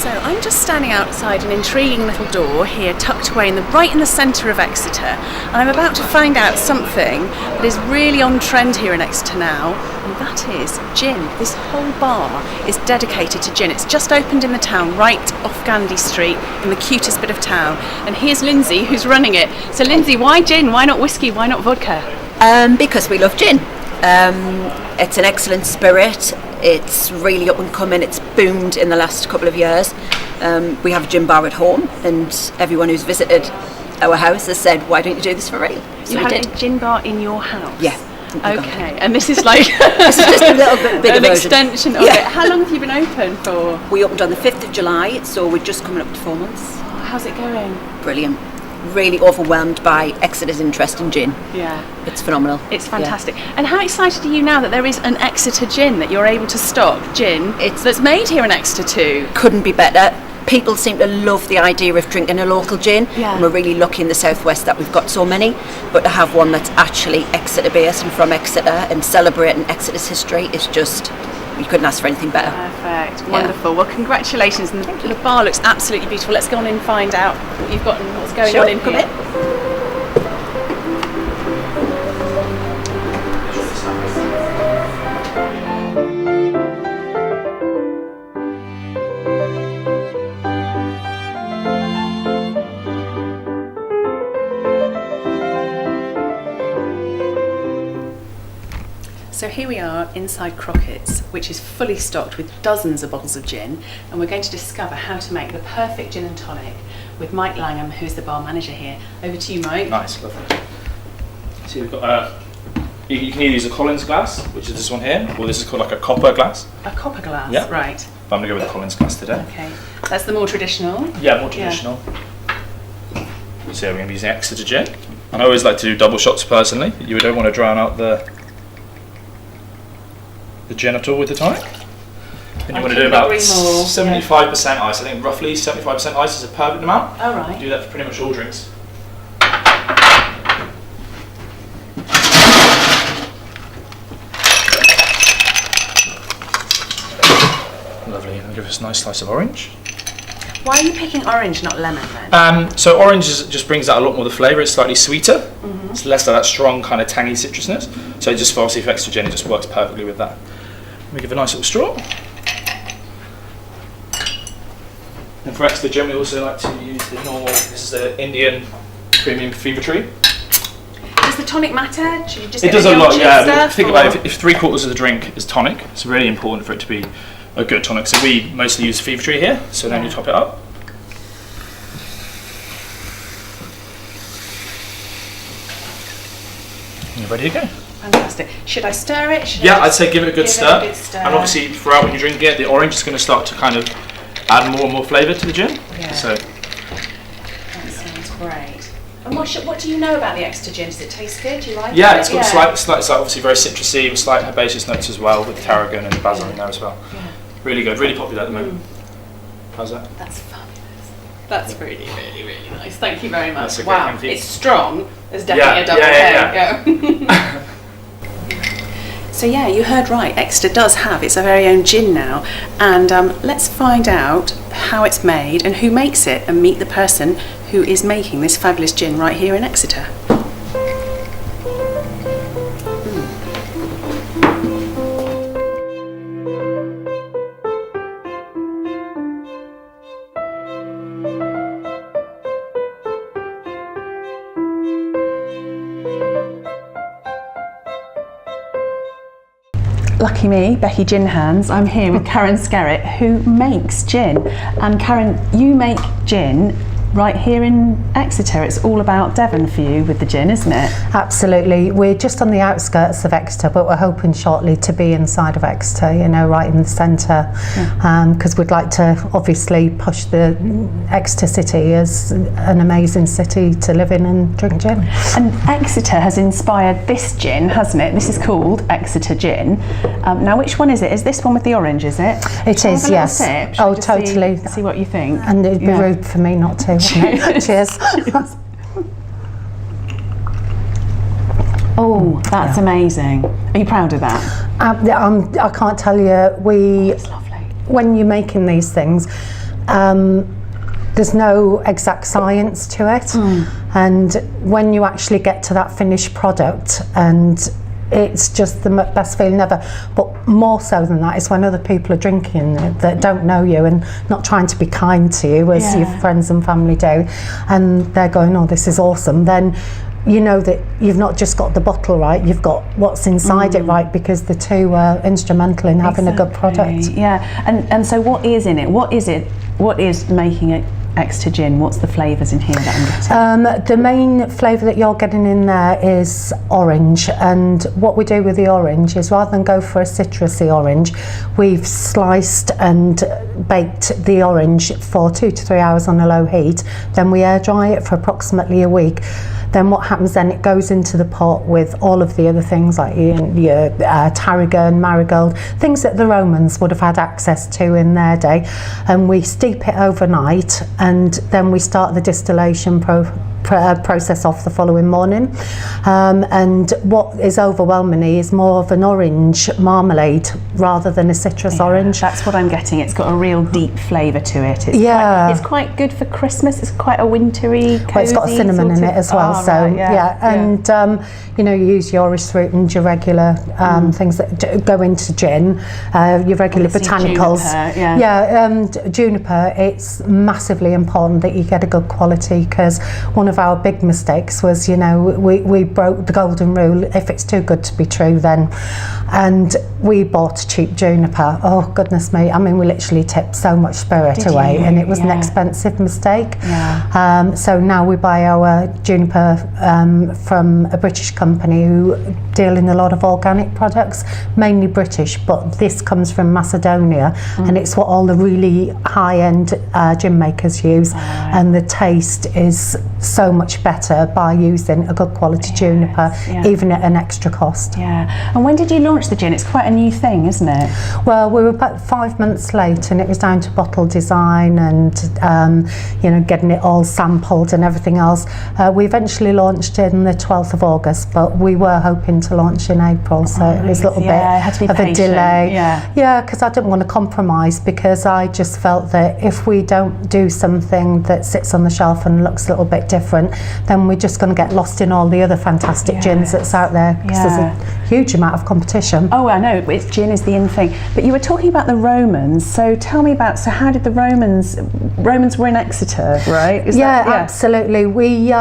So I'm just standing outside an intriguing little door here, tucked away right in the centre of Exeter, and I'm about to find out something that is really on trend here in Exeter now, and that is gin. This whole bar is dedicated to gin. It's just opened in the town, right off Gandy Street, in the cutest bit of town, and here's Lindsay, who's running it. So Lindsay, why gin? Why not whiskey? Why not vodka? Because we love gin. It's an excellent spirit. It's really up and coming. It's boomed in the last couple of years. We have a gin bar at home, and everyone who's visited our house has said, why don't you do this for real? So you have a gin bar in your house? Yeah. Okay, and this is like this is just a little bit bigger an version. Extension of it. How long have you been open for? We opened on the 5th of July, so we're just coming up to 4 months. How's it going? Brilliant. Really overwhelmed by Exeter's interest in gin. Yeah. It's phenomenal. It's fantastic. Yeah. And how excited are you now that there is an Exeter gin, that you're able to stock gin that's made here in Exeter too? Couldn't be better. People seem to love the idea of drinking a local gin. Yeah. And we're really lucky in the southwest that we've got so many, but to have one that's actually Exeter based and from Exeter and celebrating Exeter's history is just, you couldn't ask for anything better. Perfect, wonderful. Well, congratulations, and the bar looks absolutely beautiful. Let's go on and find out what you've got and what's going on in here. So here we are inside Crocketts, which is fully stocked with dozens of bottles of gin, and we're going to discover how to make the perfect gin and tonic with Mike Langham, who's the bar manager here. Over to you, Mike. Nice, lovely. So we've got you can either use a Collins glass, which is this one here, or this is called like a copper glass. A copper glass, yeah. Right. But I'm going to go with the Collins glass today. Okay, that's the more traditional. Yeah, more traditional. Yeah. So we're going to be using Exeter gin. And I always like to do double shots personally. You don't want to drown out the gin at all with the tonic. And you want to do about 75% ice. I think roughly 75% ice is a perfect amount. All right. Do that for pretty much all drinks. Lovely. And give us a nice slice of orange. Why are you picking orange, not lemon then? So orange just brings out a lot more of the flavour. It's slightly sweeter. Mm-hmm. It's less of that strong kind of tangy citrusness. So just for obviously for Exeter gin, it just works perfectly with that. We give a nice little straw. And for Exeter gin, we also like to use the normal, this is the Indian premium fever tree. Does the tonic matter? Should you just it does a lot, yeah. Think about it, if 3/4 of the drink is tonic, it's really important for it to be a good tonic. So we mostly use fever tree here, so then you top it up. And you're ready to go. Fantastic. Should I stir it? I'd say give it a good stir. And obviously throughout when you drink it, the orange is going to start to kind of add more and more flavour to the gin. Yeah. So that sounds great. And what do you know about the Exeter gin? Does it taste good? Do you like it? Yeah, it's got slight, obviously very citrusy, with slight herbaceous notes as well, with tarragon and basil in there as well. Yeah. Really good, really popular at the moment. How's that? That's fabulous. That's really, really, really nice. Thank you very much. That's Wow, it's strong. There's definitely a double head. So yeah, you heard right. Exeter does have its very own gin now, and let's find out how it's made and who makes it, and meet the person who is making this fabulous gin right here in Exeter. Lucky me, Becky Gin Hands, I'm here with Karen Skerratt, who makes gin. And Karen, you make gin right here in Exeter. It's all about Devon for you with the gin, isn't it? Absolutely. We're just on the outskirts of Exeter, but we're hoping shortly to be inside of Exeter, you know, right in the centre, because we'd like to obviously push the Exeter city as an amazing city to live in and drink gin. And Exeter has inspired this gin, hasn't it? This is called Exeter Gin. Now, which one is it? Is this one with the orange, is it? It is, yes. Oh, totally. See what you think. And it'd be rude for me not to. Cheers. Cheers. Oh, that's amazing. Are you proud of that? I can't tell you. It's lovely. When you're making these things, there's no exact science to it, and when you actually get to that finished product, and it's just the best feeling ever. But more so than that is when other people are drinking it that don't know you and not trying to be kind to you as your friends and family do, and they're going, oh, this is awesome, then you know that you've not just got the bottle right, you've got what's inside it right, because the two are instrumental in having a good product. And so what is in it? What is making it Exeter Gin? What's the flavours in here that I'm getting? The main flavour that you're getting in there is orange, and what we do with the orange is, rather than go for a citrusy orange, we've sliced and baked the orange for 2 to 3 hours on a low heat, then we air dry it for approximately a week. Then what happens then, it goes into the pot with all of the other things like your tarragon, marigold, things that the Romans would have had access to in their day, and we steep it overnight, and then we start the distillation process off the following morning, and what is overwhelmingly is more of an orange marmalade rather than a citrus orange. That's what I'm getting. It's got a real deep flavour to it. It's quite good for Christmas. It's quite a wintry, cozy. Well, it's got cinnamon in it as well, and you know, you use your orris fruit and your regular things that go into gin, your regular botanicals. Juniper. It's massively important that you get a good quality, because one of our big mistakes was, you know, we broke the golden rule: if it's too good to be true, then. And we bought cheap juniper. Oh goodness me! I mean, we literally tipped so much spirit away, and it was an expensive mistake. So now we buy our juniper from a British company who deal in a lot of organic products, mainly British, but this comes from Macedonia, and it's what all the really high-end gin makers use, and the taste is so much better by using a good quality juniper, even at an extra cost. And when did you launch the gin? It's quite a new thing, isn't it? Well, we were about 5 months late, and it was down to bottle design and you know, getting it all sampled and everything else. We eventually launched in the 12th of August, but we were hoping to launch in April, so it was a little bit of a delay. Because I didn't want to compromise, because I just felt that if we don't do something that sits on the shelf and looks a little bit different, then we're just going to get lost in all the other fantastic gins that's out there, because there's a huge amount of competition. Oh, I know, gin is the in thing. But you were talking about the Romans, so tell me about, so how did the Romans were in Exeter, right? Absolutely. We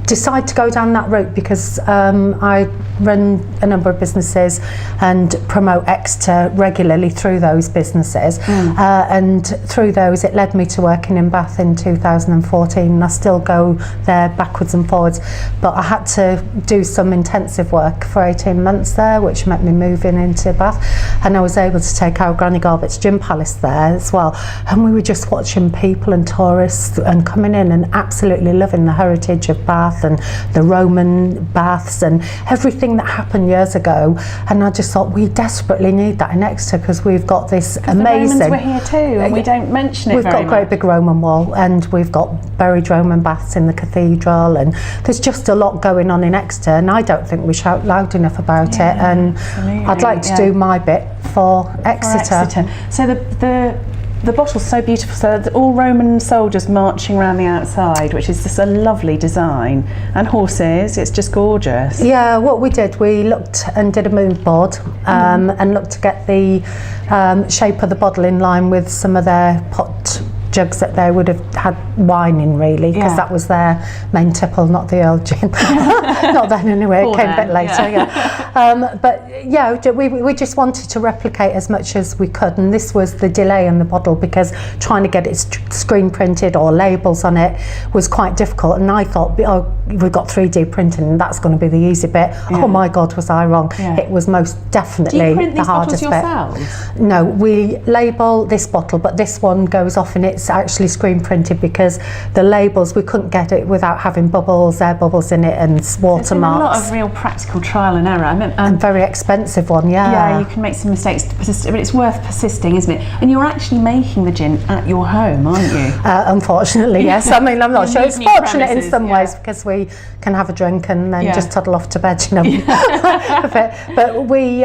decide to go down that route because I run a number of businesses and promote Exeter regularly through those businesses, and through those it led me to working in Bath in 2014, and I still go there backwards and forwards, but I had to do some intensive work for 18 months there, which meant me moving into Bath, and I was able to take our Granny Garbutt's Gin Palace there as well, and we were just watching people and tourists and coming in and absolutely loving the heritage of Bath and the Roman baths and everything that happened years ago, and I just thought we desperately need that in Exeter, because we've got this amazing... The Romans were here too, and we don't mention it We've got a great big Roman wall, and we've got buried Roman baths in the cathedral, and there's just a lot going on in Exeter, and I don't think we shout loud enough about it, and I'd like to do my bit for Exeter. So the bottle's so beautiful, so all Roman soldiers marching around the outside, which is just a lovely design, and horses, it's just gorgeous. Yeah, what we did, we looked and did a mood board, and looked to get the shape of the bottle in line with some of their pot jugs that they would have had wine in, really, because that was their main tipple, not the old gin. Not then anyway, it came a bit later. But we just wanted to replicate as much as we could, and this was the delay in the bottle, because trying to get it screen printed or labels on it was quite difficult, and I thought, oh, we've got 3D printing and that's going to be the easy bit. Oh my God, was I wrong. It was most definitely the hardest bit. Yourselves? No, we label this bottle, but this one goes off in its it's actually screen printed because the labels, we couldn't get it without having bubbles, air bubbles in it, and watermarks. There's been a lot of real practical trial and error. And very expensive one, Yeah, you can make some mistakes, but it's worth persisting, isn't it? And you're actually making the gin at your home, aren't you? Unfortunately, yes. I mean, I'm not sure. It's fortunate in some ways yeah. because we can have a drink and then Yeah. just toddle off to bed, you know. But we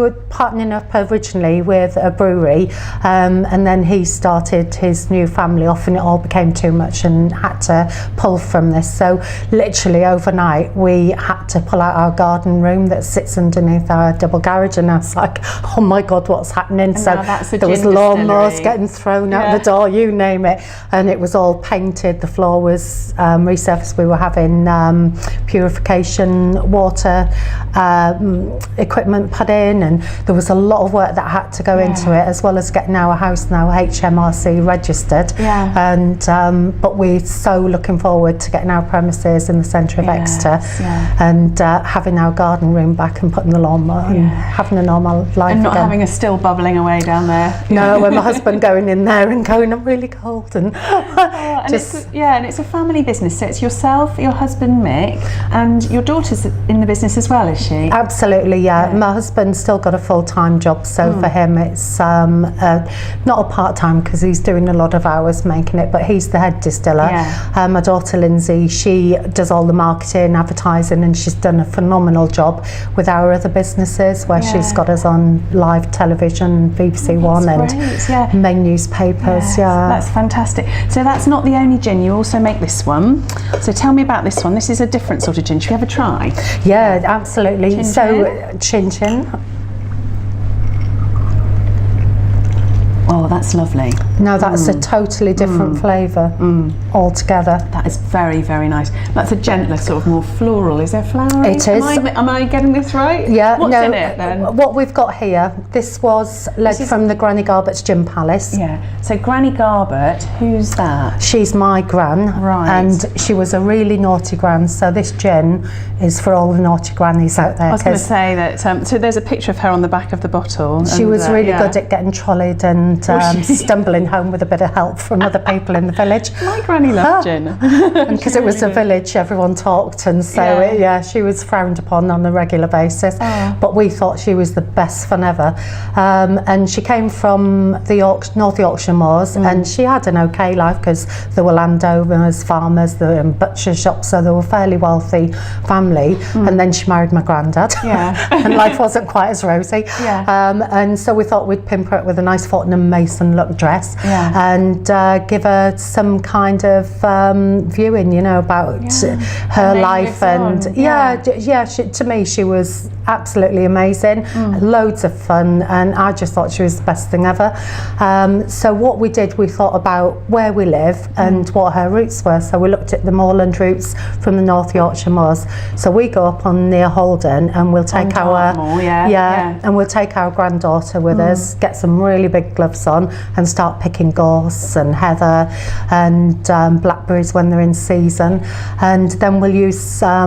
were partnering up originally with a brewery, and then he started his new family off, and it all became too much and had to pull from this. So literally overnight, we had to pull out our garden room that sits underneath our double garage, and I was like, oh my God, what's happening? And so now that's a there was gin lawnmowers distillery. getting thrown Yeah. out the door, you name it, and it was all painted. The floor was resurfaced. We were having purification water equipment put in, and there was a lot of work that had to go into it, as well as getting our house now HMRC registered. Yeah. And but we're so looking forward to getting our premises in the centre of Exeter, and having our garden room back and putting the lawnmower and having a normal life And not again. having a still bubbling away down there. No, when my husband going in there and going, I'm really cold, and And just it's a family business. So it's yourself, your husband Mick, and your daughter's in the business as well, is she? absolutely, yeah. My husband's still got a full-time job, so for him it's not a part-time because he's doing a lot of hours making it, but he's the head distiller. Yeah. My daughter Lindsay, she does all the marketing, advertising, and she's done a phenomenal job with our other businesses where she's got us on live television, BBC One, That's and great, main newspapers. That's fantastic. So that's not the only gin, you also make this one. So tell me about this one. This is a different sort of gin. Should we have a try? Yeah, absolutely. Chin so chin chin. Oh, that's lovely. Now that's a totally different flavour altogether. That is very, very nice. That's a gentler, sort of more floral. Is there flowering? It is. Am I getting this right? Yeah, What's no, in it then? what we've got here, this was led from the Granny Garbutt's Gin Palace. Yeah. So Granny Garbutt, who's that? She's my gran, Right. and she was a really naughty gran, so this gin is for all the naughty grannies out there. I was going to 'cause say that. So there's a picture of her on the back of the bottle. she and, was really yeah. good at getting trolleyed and stumbling home with a bit of help from other people in the village. My granny loved gin. And because it was a village, everyone talked, and so she was frowned upon on a regular basis. But we thought she was the best fun ever. And she came from the North Yorkshire moors, and she had an okay life because there were landowners, farmers, there were butcher shops, so they were a fairly wealthy family. And then she married my granddad, and life wasn't quite as rosy. And so we thought we'd pimp her up with a nice Fortnum Mason look dress, and give her some kind of viewing, you know, about her life. And to me she was absolutely amazing, loads of fun, and I just thought she was the best thing ever. So what we did, we thought about where we live and what her roots were. So we looked at the moorland roots from the North Yorkshire moors. So we go up on near Holden, and we'll take and we'll take our granddaughter with us, get some really big gloves on, and start picking gorse and heather and blackberries when they're in season. And then we'll use a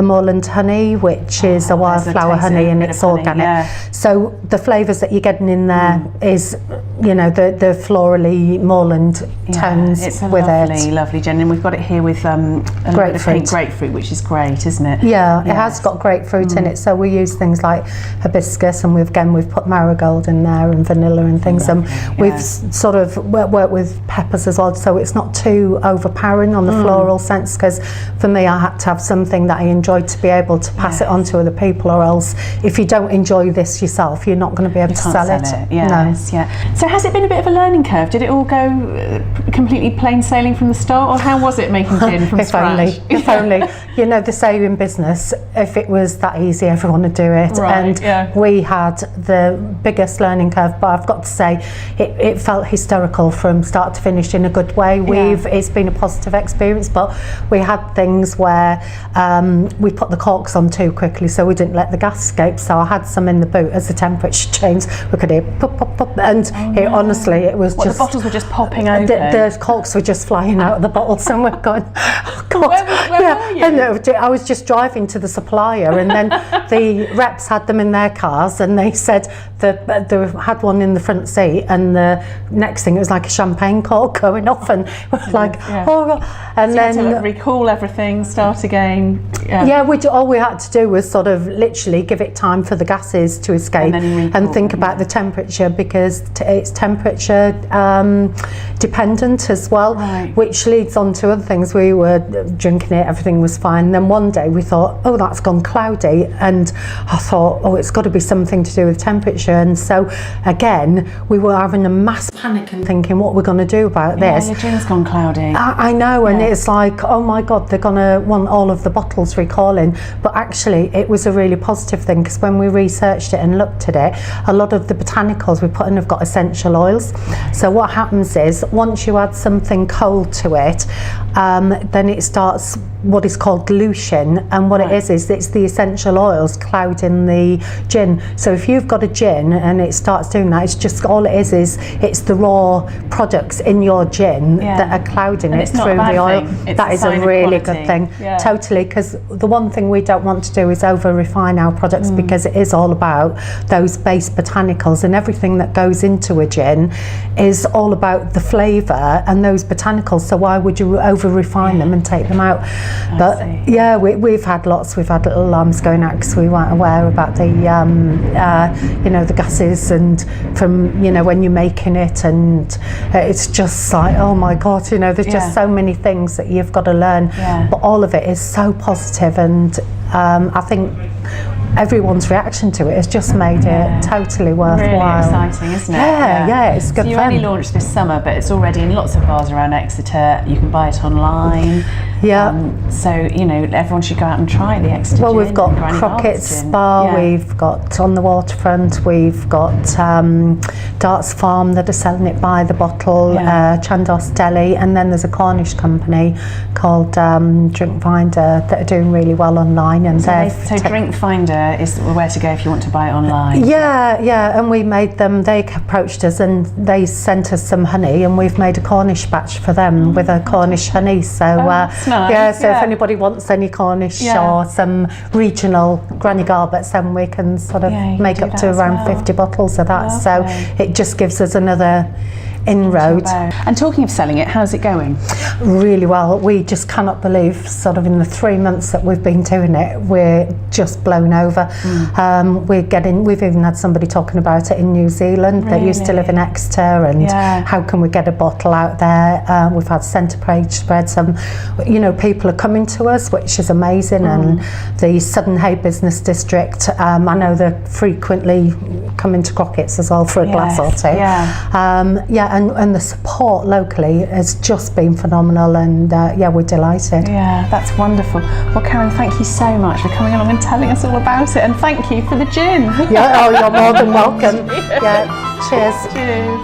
moorland honey, which is a wildflower honey, and it's organic. So the flavours that you're getting in there is, you know, the florally moorland tones it's a with lovely, it. lovely gin, and we've got it here with a little bit of pink grapefruit, which is great, isn't it? Yeah, it has got grapefruit in it, so we use things like hibiscus, and we've put marigold in there and vanilla and things. And we've sort of worked with peppers as well, so it's not too overpowering on the floral sense, because for me I had to have something that I enjoyed to be able to pass it on to other people, or else if you don't enjoy this yourself, you're not going to be able to sell it. So has it been a bit of a learning curve? Did it all go completely plain sailing from the start, or how was it making gin from scratch? If only. You know, they say in business, if it was that easy, everyone would do it. We had the biggest learning curve, but I've got to say it felt hysterical from start to finish in a good way. It's been a positive experience, but we had things where we put the corks on too quickly, so we didn't let the gas escape. So I had some in the boot. As the temperature changed, we could hear pop, pop, pop, and honestly, it was the bottles were just popping open. the corks were just flying out of the bottles, and we're going, oh God. Where were you? And I was just driving to the supplier, and then the reps had them in their cars, and they said that they had one in the front seat, and the next thing it was like a champagne cork going off, and we're like, oh God. And so then you had to recall everything, start again. All we had to do was sort of literally give it time for the gases to escape and think about the temperature, because it's temperature dependent as well, which leads on to other things. We were drinking it, everything was fine. Then one day we thought, oh, that's gone cloudy, and I thought, oh, it's got to be something to do with temperature. And so again, we were having a mass panic and thinking, what we're going to do about this. Your gin's gone cloudy. I know, and it's like, oh my God, they're going to want all of the bottles recalling. But actually, it was a really positive thing, because when we researched it and looked at it, a lot of the botanicals we put in have got essential oils. So what happens is, once you add something cold to it, then it starts what is called dilution, and what it is it's the essential oils clouding the gin. So if you've got a gin and it starts doing that, it's just all it is it's the raw products in your gin that are clouding it through the oil. That is a really good thing. Totally, because the one thing we don't want to do is over refine our products, because it is all about those base botanicals, and everything that goes into a gin is all about the flavour and those botanicals. So why would you over refine them and take them out? But we've had lots. We've had little alarms going out because we weren't aware about the the gases, and from when you're making it, and it's just like, oh my God, there's just so many things that you've got to learn. But all of it is so positive, and I think everyone's reaction to it has just made it totally worthwhile. Really exciting, isn't it? Yeah, it's good So you fun. only launched this summer, but it's already in lots of bars around Exeter. You can buy it online. So everyone should go out and try the Exeter Well, gin. we've got Crocketts bar, we've got on the waterfront, we've got Darts Farm that are selling it by the bottle, Chandos Deli, and then there's a Cornish company called Drink Finder that are doing really well online. And so Drink Finder is where to go if you want to buy it online. And we made them, they approached us and they sent us some honey, and we've made a Cornish batch for them with a Cornish honey. So that's nice. If anybody wants any Cornish or some regional Granny Garbutt's, then we can sort of make up to around 50 bottles of that. So it just gives us another inroad. And talking of selling it, how's it going? Really well. We just cannot believe, sort of in the 3 months that we've been doing it, we're just blown over. We've even had somebody talking about it in New Zealand that used to live in Exeter, and how can we get a bottle out there. We've had centre page spreads, people are coming to us, which is amazing. And the Southern Hay Business District, I know they're frequently coming to Crocketts as well for a glass or two. And the support locally has just been phenomenal, and we're delighted. Yeah, that's wonderful. Well, Karen, thank you so much for coming along and telling us all about it, and thank you for the gin. You're more than welcome. Cheers. Cheers.